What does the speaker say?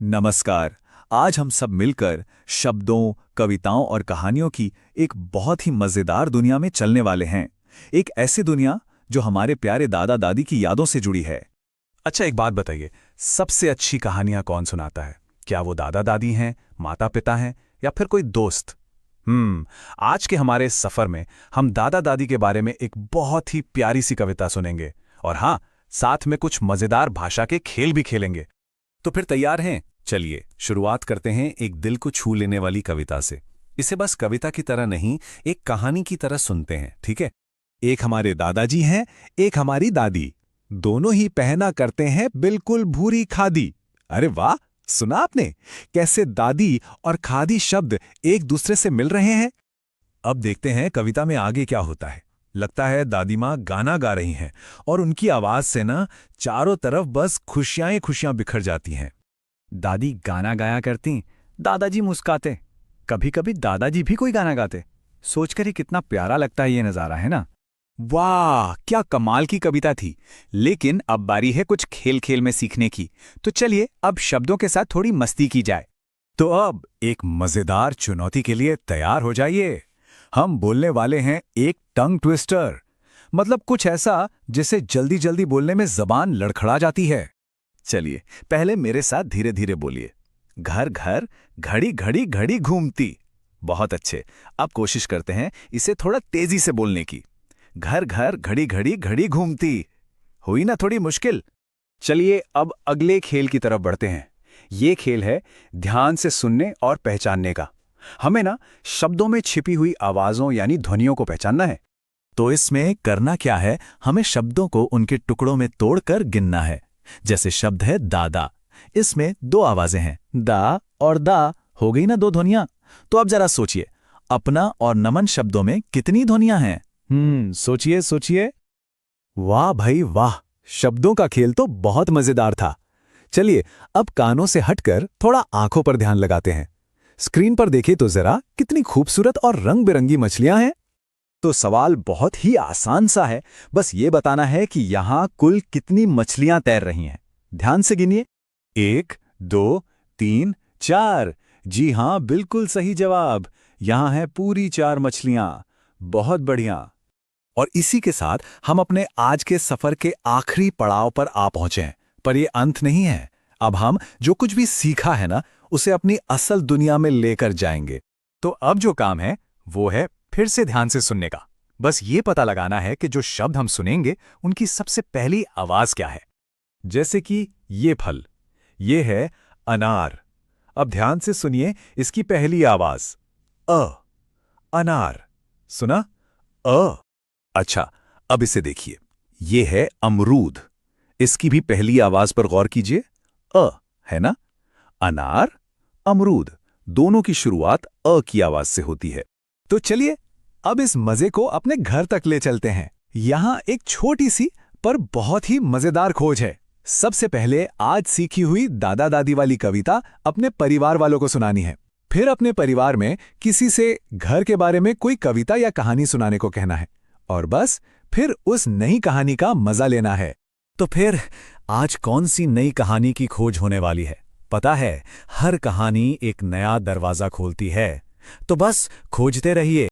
नमस्कार। आज हम सब मिलकर शब्दों, कविताओं और कहानियों की एक बहुत ही मजेदार दुनिया में चलने वाले हैं। एक ऐसी दुनिया जो हमारे प्यारे दादा दादी की यादों से जुड़ी है। अच्छा, एक बात बताइए, सबसे अच्छी कहानियां कौन सुनाता है? क्या वो दादा दादी हैं, माता पिता हैं, या फिर कोई दोस्त? आज के हमारे इस सफर में हम दादा दादी के बारे में एक बहुत ही प्यारी सी कविता सुनेंगे, और हाँ, साथ में कुछ मजेदार भाषा के खेल भी खेलेंगे। तो फिर तैयार हैं? चलिए शुरुआत करते हैं एक दिल को छू लेने वाली कविता से। इसे बस कविता की तरह नहीं, एक कहानी की तरह सुनते हैं, ठीक है? एक हमारे दादाजी हैं, एक हमारी दादी। दोनों ही पहना करते हैं बिल्कुल भूरी खादी। अरे वाह! सुना आपने कैसे दादी और खादी शब्द एक दूसरे से मिल रहे हैं? अब देखते हैं कविता में आगे क्या होता है। लगता है दादी माँ गाना गा रही हैं और उनकी आवाज से ना चारों तरफ बस खुशियां ही खुशियां बिखर जाती हैं। दादी गाना गाया करती, दादाजी मुस्काते। कभी कभी दादाजी भी कोई गाना गाते। सोचकर ही कितना प्यारा लगता है ये नज़ारा, है ना? वाह, क्या कमाल की कविता थी। लेकिन अब बारी है कुछ खेल खेल में सीखने की। तो चलिए अब शब्दों के साथ थोड़ी मस्ती की जाए। तो अब एक मजेदार चुनौती के लिए तैयार हो जाइए। हम बोलने वाले हैं एक टंग ट्विस्टर। मतलब कुछ ऐसा जिसे जल्दी जल्दी बोलने में जबान लड़खड़ा जाती है। चलिए पहले मेरे साथ धीरे धीरे बोलिए। घर घर घड़ी घड़ी घड़ी घूमती। बहुत अच्छे। अब कोशिश करते हैं इसे थोड़ा तेजी से बोलने की। घर घर घड़ी घड़ी घड़ी घूमती। हुई ना थोड़ी मुश्किल? चलिए अब अगले खेल की तरफ बढ़ते हैं। ये खेल है ध्यान से सुनने और पहचानने का। हमें ना शब्दों में छिपी हुई आवाजों यानी ध्वनियों को पहचानना है। तो इसमें करना क्या है, हमें शब्दों को उनके टुकड़ों में तोड़कर गिनना है। जैसे शब्द है दादा, इसमें दो आवाजें हैं, दा और दा। हो गई ना दो ध्वनियां? तो अब जरा सोचिए, अपना और नमन शब्दों में कितनी ध्वनियां हैं? सोचिए सोचिए। वाह भाई वाह, शब्दों का खेल तो बहुत मजेदार था। चलिए अब कानों से हटकर थोड़ा आंखों पर ध्यान लगाते हैं। स्क्रीन पर देखिए तो जरा कितनी खूबसूरत और रंग बिरंगी मछलियां हैं। तो सवाल बहुत ही आसान सा है, बस ये बताना है कि यहां कुल कितनी मछलियां तैर रही हैं। ध्यान से गिनिए। 1, 2, 3, 4। जी हां, बिल्कुल सही जवाब। यहां है पूरी 4 मछलियां। बहुत बढ़िया। और इसी के साथ हम अपने आज के सफर के आखिरी पड़ाव पर आ पहुंचे हैं। पर ये अंत नहीं है। अब हम जो कुछ भी सीखा है ना, उसे अपनी असल दुनिया में लेकर जाएंगे। तो अब जो काम है वो है फिर से ध्यान से सुनने का। बस ये पता लगाना है कि जो शब्द हम सुनेंगे उनकी सबसे पहली आवाज क्या है। जैसे कि ये फल, ये है अनार। अब ध्यान से सुनिए इसकी पहली आवाज अ। अनार। सुना? अ। अच्छा, अब इसे देखिए। ये है अमरूद। इसकी भी पहली आवाज पर गौर कीजिए। अ, है ना? अनार, अमरूद, दोनों की शुरुआत अ की आवाज से होती है। तो चलिए अब इस मजे को अपने घर तक ले चलते हैं। यहां एक छोटी सी पर बहुत ही मजेदार खोज है। सबसे पहले आज सीखी हुई दादा दादी वाली कविता अपने परिवार वालों को सुनानी है। फिर अपने परिवार में किसी से घर के बारे में कोई कविता या कहानी सुनाने को कहना है। और बस फिर उस नई कहानी का मजा लेना है। तो फिर आज कौन सी नई कहानी की खोज होने वाली है? पता है, हर कहानी एक नया दरवाजा खोलती है। तो बस खोजते रहिए।